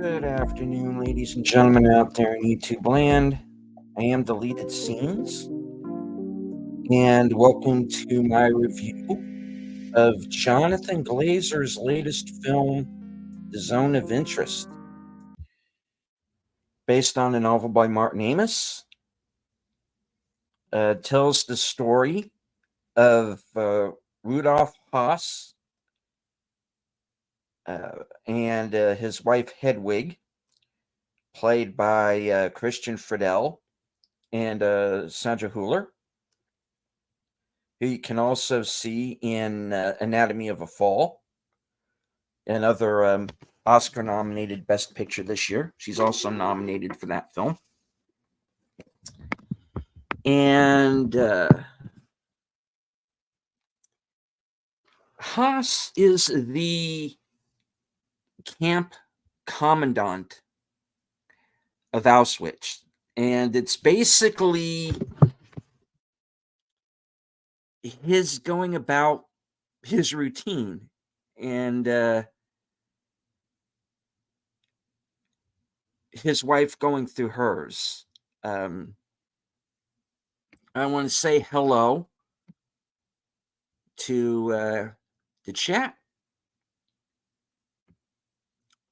Good afternoon, ladies and gentlemen out there in YouTube land. I am Deleted Scenes, and welcome to my review of Jonathan Glazer's latest film, The Zone of Interest, based on a novel by Martin Amis. Tells the story of Rudolf Haas and his wife Hedwig, played by Christian Friedel and Sandra Hüller, who you can also see in Anatomy of a Fall, another Oscar-nominated Best Picture this year. She's also nominated for that film. And Haas is the camp commandant of Auschwitz, and it's basically his going about his routine and his wife going through hers. I want to say hello to the chat.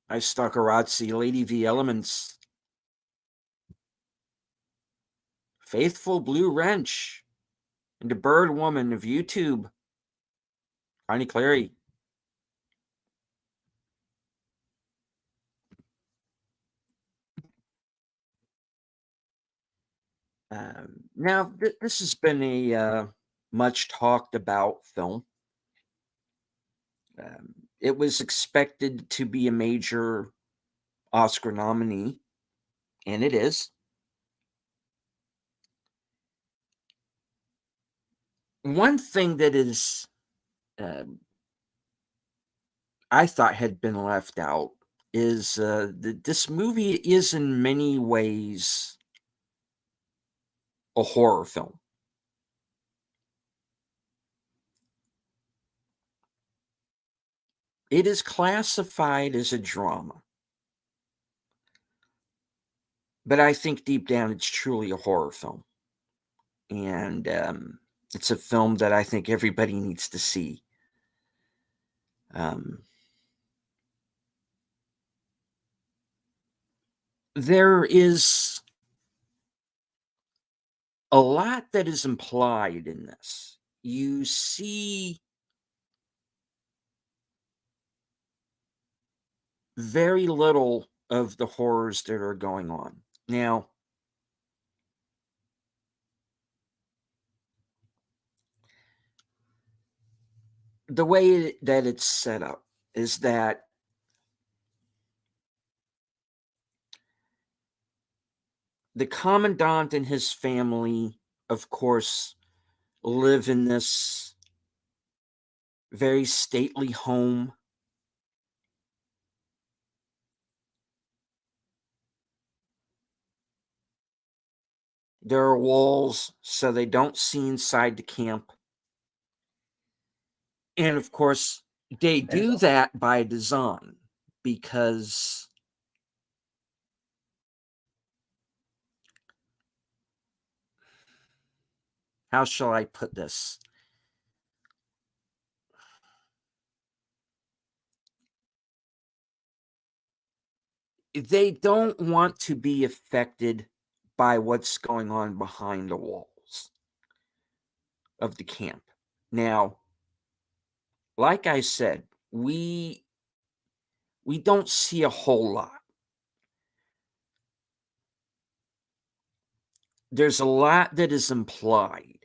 I Stockerazzi, Lady V Elements, Faithful Blue Wrench, and the Bird Woman of YouTube, Connie Clary. Now, this has been a much talked about film. It was expected to be a major Oscar nominee, and it is. One thing that is, I thought had been left out is this movie is in many ways a horror film. It is classified as a drama, but I think deep down it's truly a horror film. And it's a film that I think everybody needs to see. There is a lot that is implied in this. You see very little of the horrors that are going on. Now, the way that it's set up is that the commandant and his family, of course, live in this very stately home. There are walls so they don't see inside the camp. And of course, they do that by design because how shall I put this? They don't want to be affected by what's going on behind the walls of the camp. Now, like I said, we don't see a whole lot. There's a lot that is implied.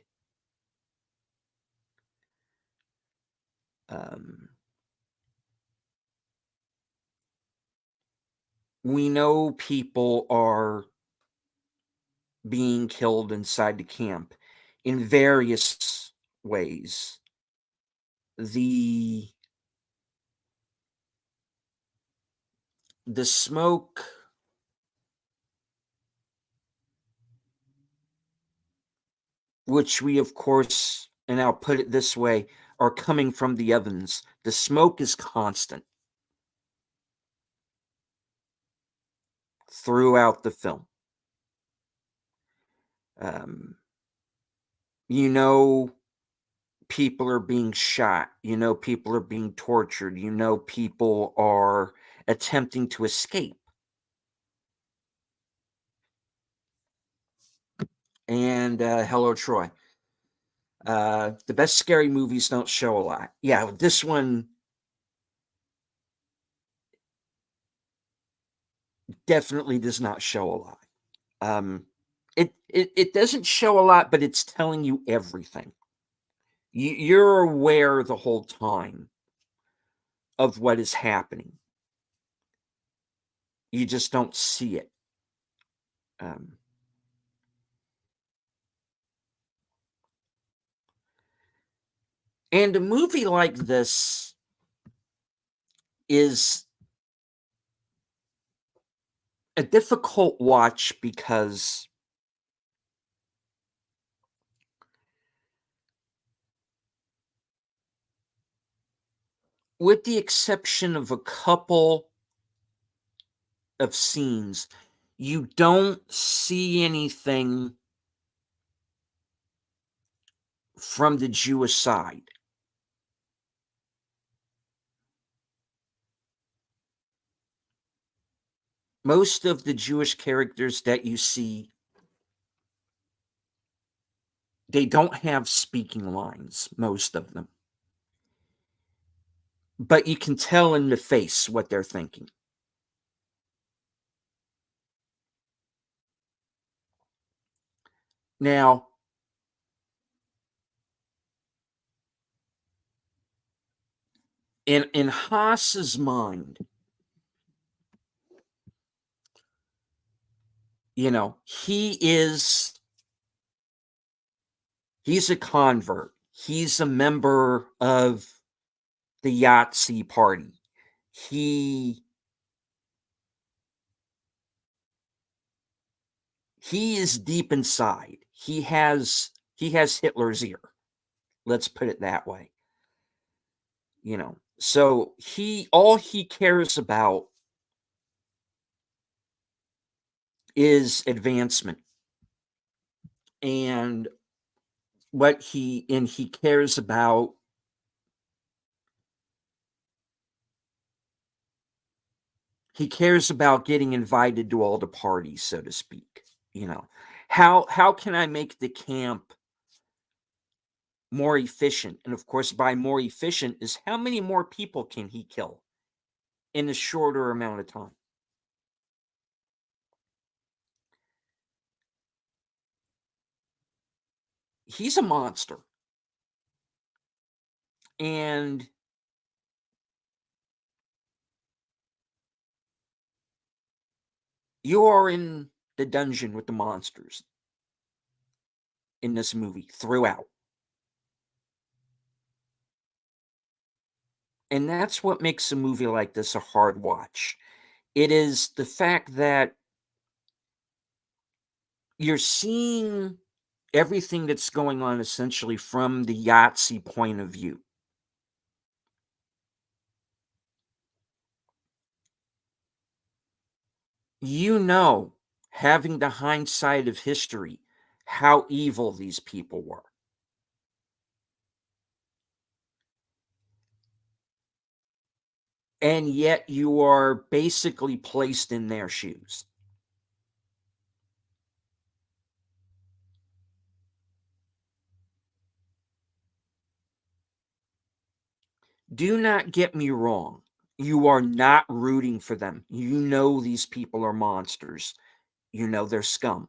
We know people are being killed inside the camp in various ways. The smoke which we, of course, and I'll put it this way, are coming from the ovens. The smoke is constant. throughout the film. Um, you know, people are being shot. You know, people are being tortured. You know, people are attempting to escape. And hello, Troy. The best scary movies don't show a lot. Yeah, this one definitely does not show a lot. It doesn't show a lot, but it's telling you everything. You're aware the whole time of what is happening. You just don't see it. Um, and a movie like this is a difficult watch because with the exception of a couple of scenes, you don't see anything from the Jewish side. Most of the Jewish characters that you see, they don't have speaking lines, most of them. But you can tell in the face what they're thinking. Now, in Haas's mind, you know, he's a convert. He's a member of the Yahtzee party. He is deep inside. He has Hitler's ear. Let's put it that way. You know. So all he cares about is advancement. And he cares about getting invited to all the parties, so to speak. You know, how can I make the camp more efficient? And of course, by more efficient is how many more people can he kill in a shorter amount of time? He's a monster. And you are in the dungeon with the monsters in this movie throughout. And that's what makes a movie like this a hard watch. It is the fact that you're seeing everything that's going on essentially from the Yahtzee point of view. You know, having the hindsight of history, how evil these people were. And yet you are basically placed in their shoes. Do not get me wrong. You are not rooting for them. You know these people are monsters. You know they're scum.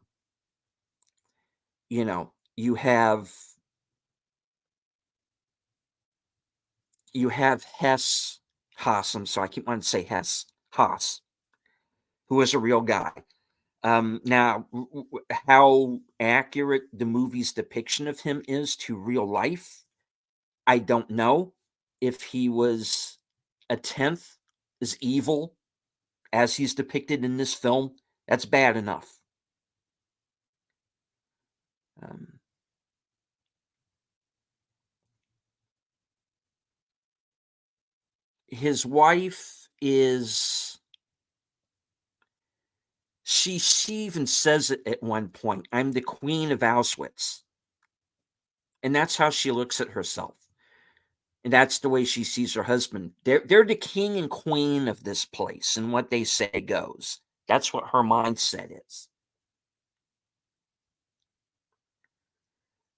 You know, you have Haas, I'm sorry, I keep wanting to say Haas, who is a real guy. Now, how accurate the movie's depiction of him is to real life, I don't know. If he was a tenth as evil as he's depicted in this film, that's bad enough. Um, his wife is She even says it at one point, "I'm the queen of Auschwitz." And that's how she looks at herself. And that's the way she sees her husband. They're the king and queen of this place, and what they say goes. That's what her mindset is.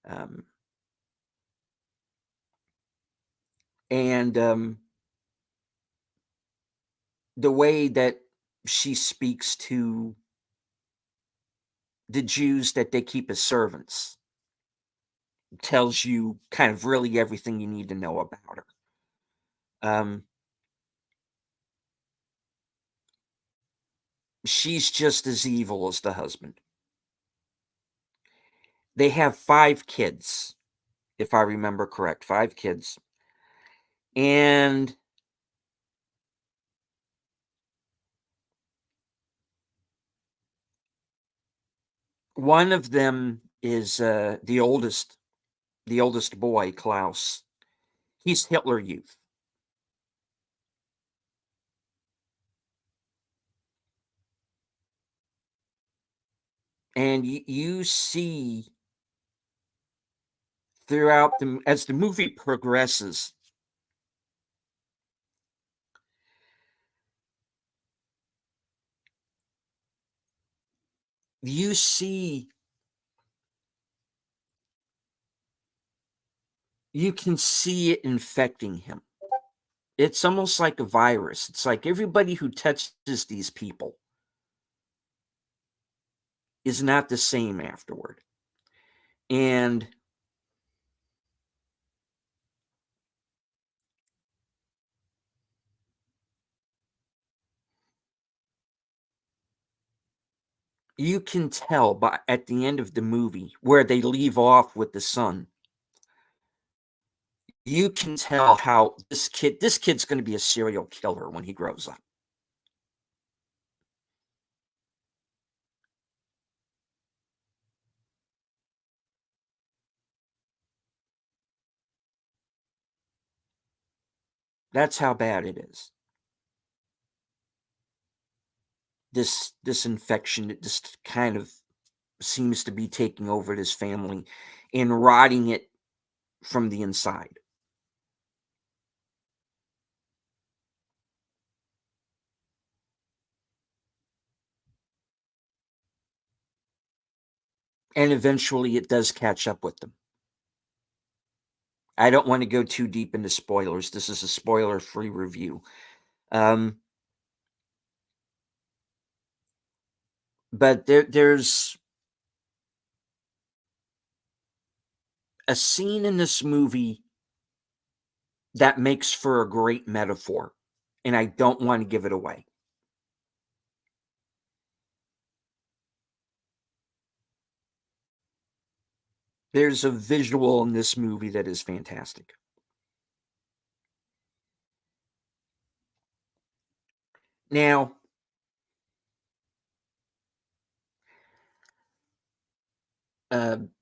Um, and the way that she speaks to the Jews that they keep as servants tells you kind of really everything you need to know about her. She's just as evil as the husband. They have 5 kids, if I remember correct, 5 kids. And one of them is the oldest boy, Klaus. He's Hitler Youth. And you see throughout as the movie progresses, you see, you can see it infecting him. It's almost like a virus. It's like everybody who touches these people is not the same afterward. And you can tell by at the end of the movie where they leave off with the son. You can tell how this kid's going to be a serial killer when he grows up. That's how bad it is. This infection that just kind of seems to be taking over this family and rotting it from the inside. And eventually it does catch up with them. I don't want to go too deep into spoilers. This is a spoiler-free review. But there's a scene in this movie that makes for a great metaphor, and I don't want to give it away. There's a visual in this movie that is fantastic. Now,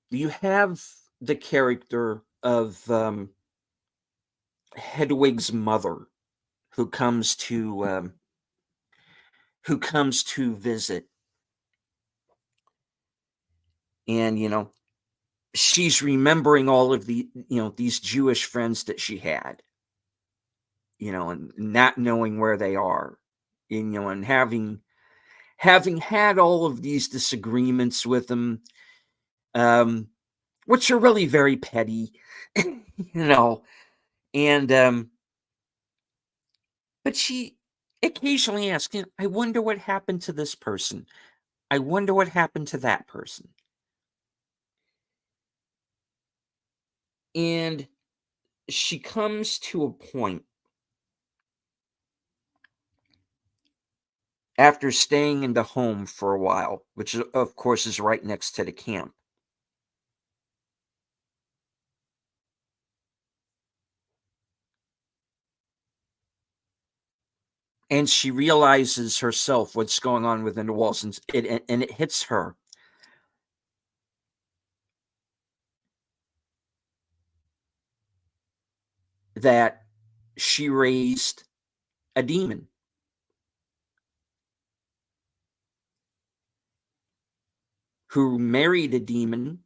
you have the character of Hedwig's mother who comes to visit, and she's remembering all of the these Jewish friends that she had, and not knowing where they are, and having had all of these disagreements with them, which are really very petty, you know, and but she occasionally asks, I wonder what happened to this person. I wonder what happened to that person. And she comes to a point after staying in the home for a while, which of course is right next to the camp. And she realizes herself what's going on within the walls, and it hits her that she raised a demon. who married a demon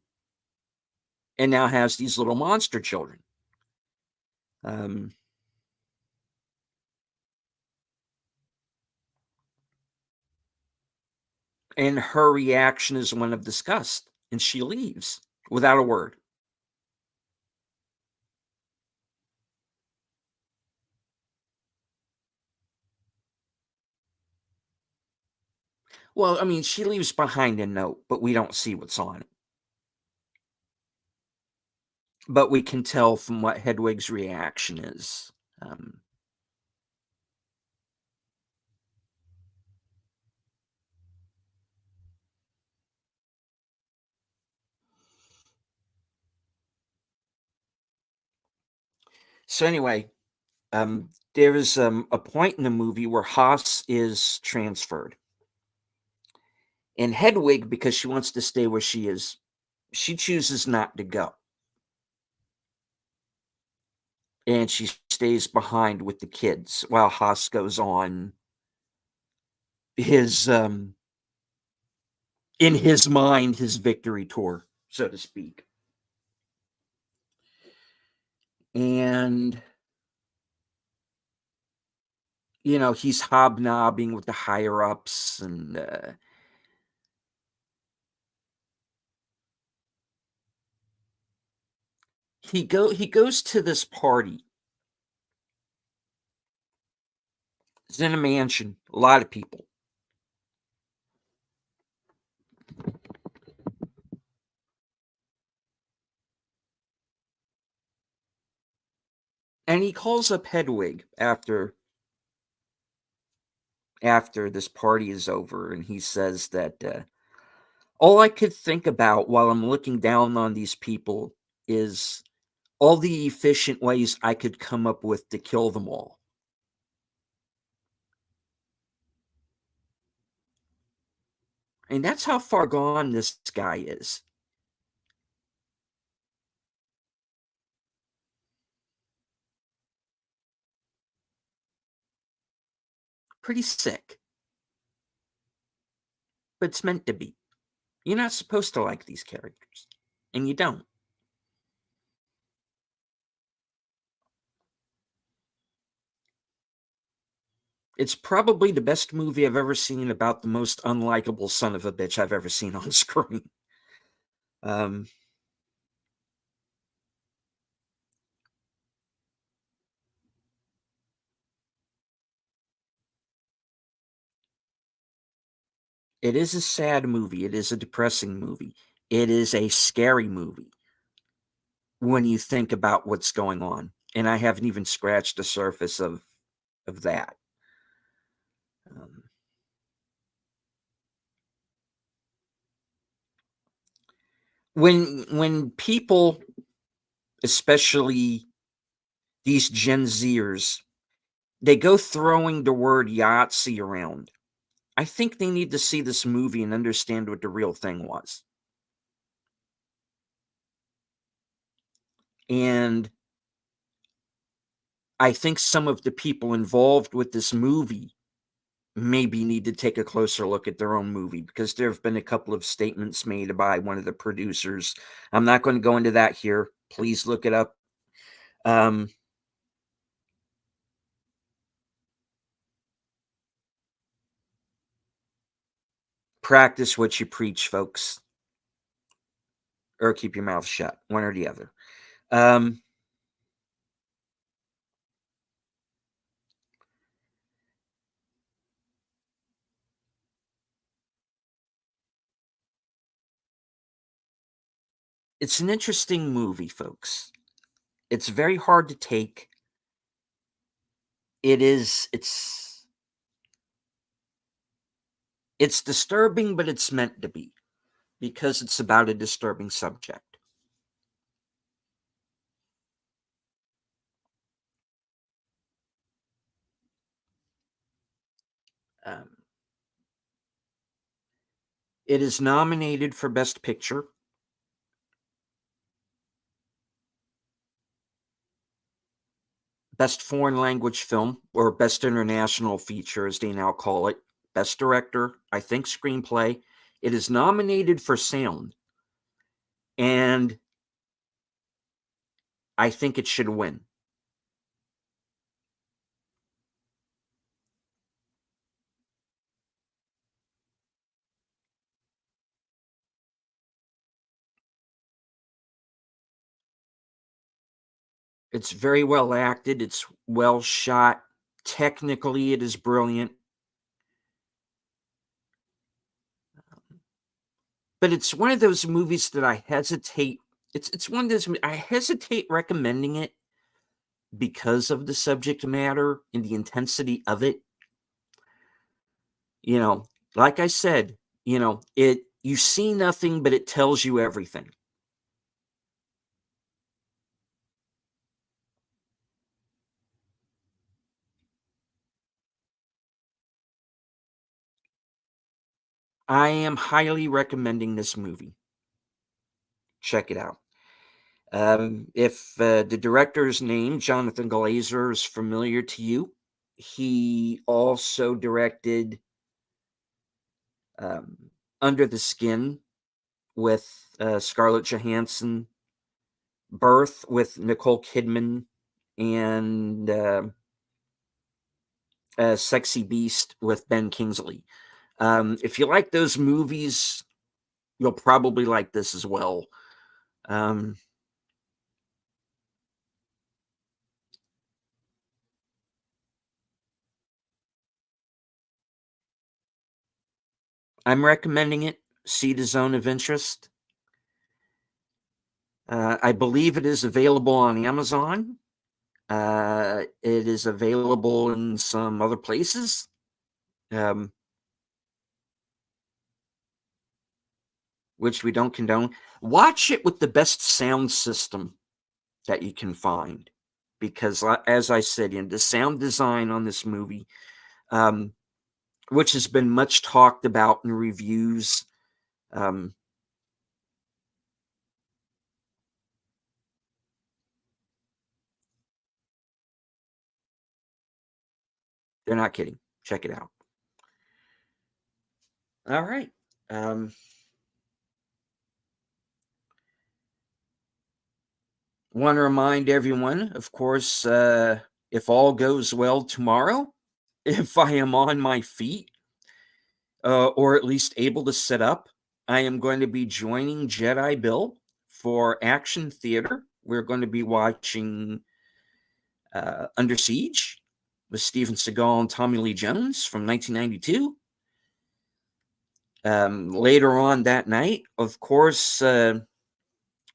and now has these little monster children. And her reaction is one of disgust, and she leaves without a word. Well, I mean, she leaves behind a note, but we don't see what's on it. But we can tell from what Hedwig's reaction is. So anyway, there is a point in the movie where Haas is transferred. And Hedwig, because she wants to stay where she is, she chooses not to go. And she stays behind with the kids while Haas goes on his, in his mind, his victory tour, so to speak. And, you know, he's hobnobbing with the higher ups, and he goes to this party. It's in a mansion, a lot of people. And he calls up Hedwig after this party is over, and he says that all I could think about while I'm looking down on these people is all the efficient ways I could come up with to kill them all. And that's how far gone this guy is. Pretty sick. But it's meant to be. You're not supposed to like these characters. And you don't. It's probably the best movie I've ever seen about the most unlikable son of a bitch I've ever seen on screen. It is a sad movie. It is a depressing movie. It is a scary movie when you think about what's going on. And I haven't even scratched the surface of that. When people, especially these Gen Zers, they go throwing the word Yahtzee around, I think they need to see this movie and understand what the real thing was. And I think some of the people involved with this movie maybe need to take a closer look at their own movie, because there have been a couple of statements made by one of the producers. I'm not going to go into that here. Please look it up. Practice what you preach, folks, or keep your mouth shut, one or the other. It's an interesting movie, folks. It's very hard to take. It's disturbing, but it's meant to be, because it's about a disturbing subject. It is nominated for Best Picture, Best Foreign Language Film, or Best International Feature, as they now call it, Best Director, I think Screenplay. It is nominated for sound, and I think it should win. It's very well acted. It's well shot. Technically, it is brilliant. But it's one of those movies that I hesitate. It's one of those I hesitate recommending it because of the subject matter and the intensity of it. You know, like I said, you see nothing, but it tells you everything. I am highly recommending this movie. Check it out. If the director's name, Jonathan Glazer, is familiar to you, he also directed Under the Skin with Scarlett Johansson, Birth with Nicole Kidman, and Sexy Beast with Ben Kingsley. If you like those movies, you'll probably like this as well. I'm recommending it. See the Zone of Interest. I believe it is available on Amazon. It is available in some other places. Which we don't condone. Watch it with the best sound system that you can find. Because, as I said, the sound design on this movie, which has been much talked about in reviews, they're not kidding. Check it out. All right. Want to remind everyone, of course, if all goes well tomorrow, if I am on my feet, or at least able to sit up, I am going to be joining Jedi Bill for Action Theater. We're going to be watching Under Siege with Steven Seagal and Tommy Lee Jones from 1992. Later on that night, of course,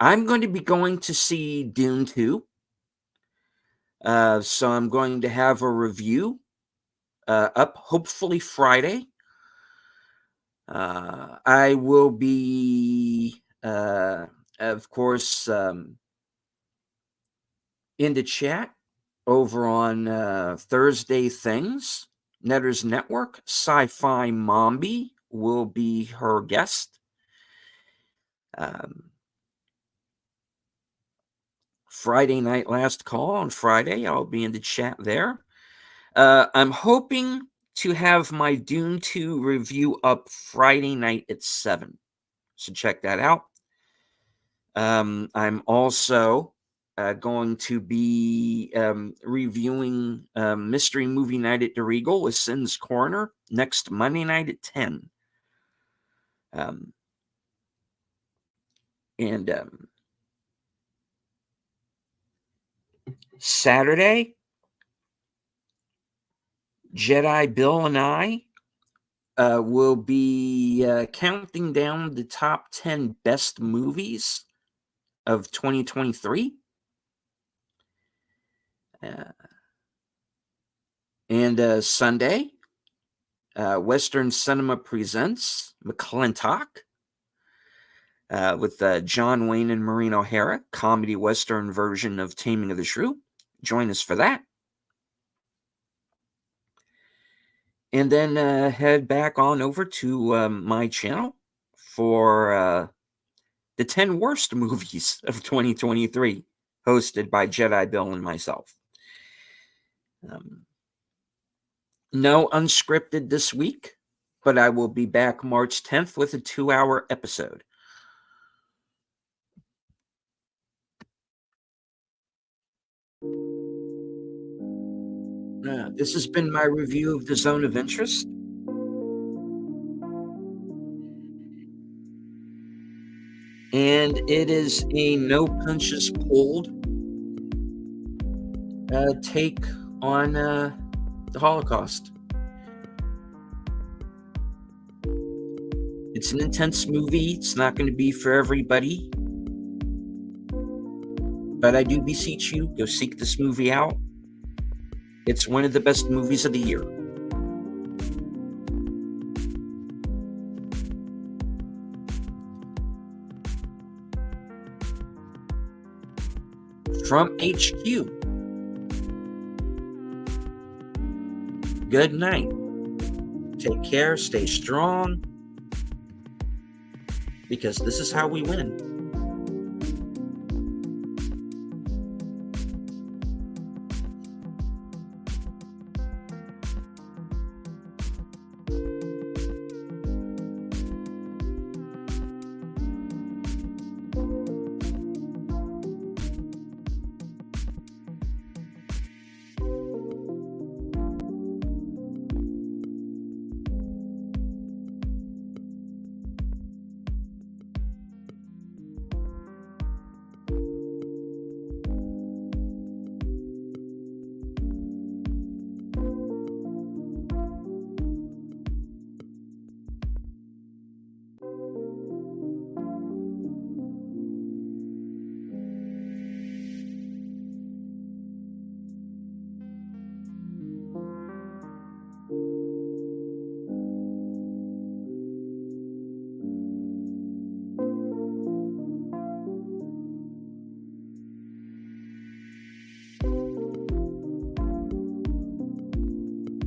I'm going to be going to see Dune 2. So I'm going to have a review up hopefully Friday. I will be, of course, in the chat over on Thursday Things, Netter's Network. Sci-Fi Mombi will be her guest. Friday night last call on Friday. I'll be in the chat there. I'm hoping to have my Dune 2 review up Friday night at 7. So check that out. I'm also going to be reviewing Mystery Movie Night at the Regal with Sin's Corner next Monday night at 10. And Saturday, Jedi Bill and I will be counting down the top 10 best movies of 2023. And Sunday, Western Cinema Presents McClintock with John Wayne and Maureen O'Hara, comedy Western version of Taming of the Shrew. Join us for that. And then head back on over to my channel for the 10 worst movies of 2023, hosted by Jedi Bill and myself. No unscripted this week. but I will be back March 10th with a 2-hour episode. This has been my review of The Zone of Interest. And it is a no punches pulled take on the Holocaust. It's an intense movie. It's not going to be for everybody. But I do beseech you, go seek this movie out. It's one of the best movies of the year. From HQ. Good night. Take care, stay strong, because this is how we win.